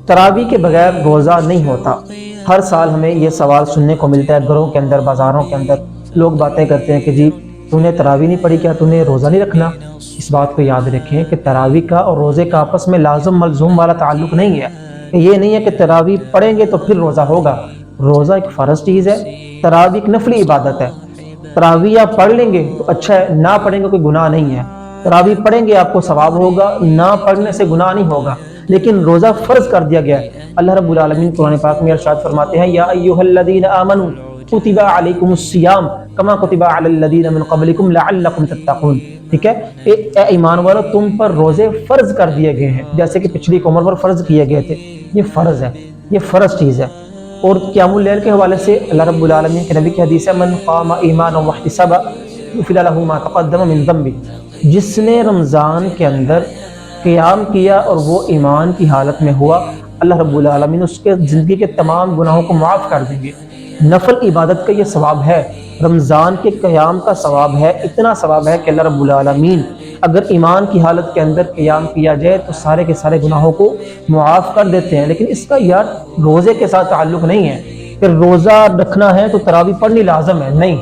تراویح کے بغیر روزہ نہیں ہوتا۔ ہر سال ہمیں یہ سوال سننے کو ملتا ہے، گھروں کے اندر، بازاروں کے اندر لوگ باتیں کرتے ہیں کہ جی تو نے تراویح نہیں پڑھی، کیا تو نے روزہ نہیں رکھنا؟ اس بات کو یاد رکھیں کہ تراویح کا اور روزے کا آپس میں لازم ملزوم والا تعلق نہیں ہے۔ یہ نہیں ہے کہ تراویح پڑھیں گے تو پھر روزہ ہوگا۔ روزہ ایک فرض چیز ہے، تراویح ایک نفلی عبادت ہے۔ تراویح آپ پڑھ لیں گے تو اچھا ہے، نہ پڑھیں گے کوئی گناہ نہیں ہے۔ تراویح پڑھیں گے آپ کو ثواب ہوگا، نہ پڑھنے سے گناہ نہیں ہوگا۔ لیکن روزہ فرض کر دیا گیا ہے۔ اللہ رب العالمین قرآن پاک میں ارشاد فرماتے ہیں، یا ایھا الذین آمنوا کتب علیکم الصیام کما کتب علی الذین من قبلکم لعلکم تتقون۔ ٹھیک ہے، اے ایمان والو تم پر روزے فرض کر دیے گئے ہیں جیسے کہ پچھلی قوموں پر فرض کیے گئے تھے۔ یہ فرض ہے، یہ فرض چیز ہے۔ اور قیام اللیل کے حوالے سے اللہ رب العالمین کے نبی کی حدیث ہے، من قام ایمانا واحتسابا غفر له ما تقدم من ذنبه۔ جس نے رمضان کے اندر قیام کیا اور وہ ایمان کی حالت میں ہوا، اللہ رب العالمین اس کے زندگی کے تمام گناہوں کو معاف کر دیں گے۔ نفل عبادت کا یہ ثواب ہے، رمضان کے قیام کا ثواب ہے، اتنا ثواب ہے کہ اللہ رب العالمین اگر ایمان کی حالت کے اندر قیام کیا جائے تو سارے کے سارے گناہوں کو معاف کر دیتے ہیں۔ لیکن اس کا یار روزے کے ساتھ تعلق نہیں ہے کہ روزہ رکھنا ہے تو تراویح پڑھنی لازم ہے، نہیں۔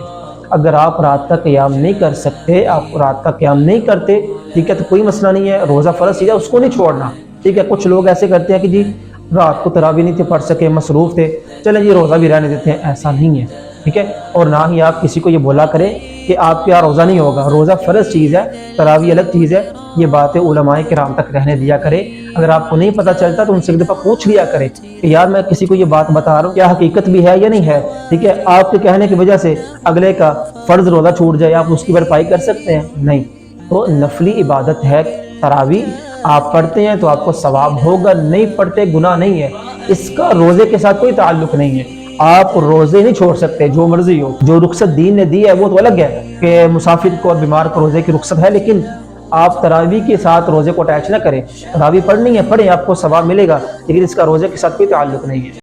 اگر آپ رات کا قیام نہیں کر سکتے، آپ رات کا قیام نہیں کرتے، ٹھیک ہے، تو کوئی مسئلہ نہیں ہے، روزہ فرض چیز ہے، اس کو نہیں چھوڑنا۔ ٹھیک ہے، کچھ لوگ ایسے کرتے ہیں کہ جی رات کو تراویح نہیں تھے پڑھ سکے، مصروف تھے، چلیں جی روزہ بھی رہنے دیتے ہیں، ایسا نہیں ہے۔ ٹھیک ہے، اور نہ ہی آپ کسی کو یہ بولا کریں کہ آپ کا روزہ نہیں ہوگا۔ روزہ فرض چیز ہے، تراویح الگ چیز ہے۔ یہ باتیں علماء کرام تک رہنے دیا کرے۔ اگر آپ کو نہیں پتہ چلتا تو ان سے ایک دفعہ پوچھ لیا کرے کہ یار میں کسی کو یہ بات بتا رہا ہوں، کیا حقیقت بھی ہے یا نہیں ہے؟ ٹھیک ہے، آپ کے کہنے کی وجہ سے اگلے کا فرض روزہ چھوٹ جائے، آپ اس کی بھرپائی کر سکتے ہیں؟ نہیں۔ تو نفلی عبادت ہے تراویح، آپ پڑھتے ہیں تو آپ کو ثواب ہوگا، نہیں پڑھتے گناہ نہیں ہے۔ اس کا روزے کے ساتھ کوئی تعلق نہیں ہے۔ آپ روزے نہیں چھوڑ سکتے، جو مرضی ہو۔ جو رخصت دین نے دی ہے وہ تو الگ ہے کہ مسافر کو اور بیمار کو روزے کی رخصت ہے، لیکن آپ تراویح کے ساتھ روزے کو اٹیچ نہ کریں۔ تراویح پڑھنی ہے پڑھیں، آپ کو ثواب ملے گا، لیکن اس کا روزے کے ساتھ کوئی تعلق نہیں ہے۔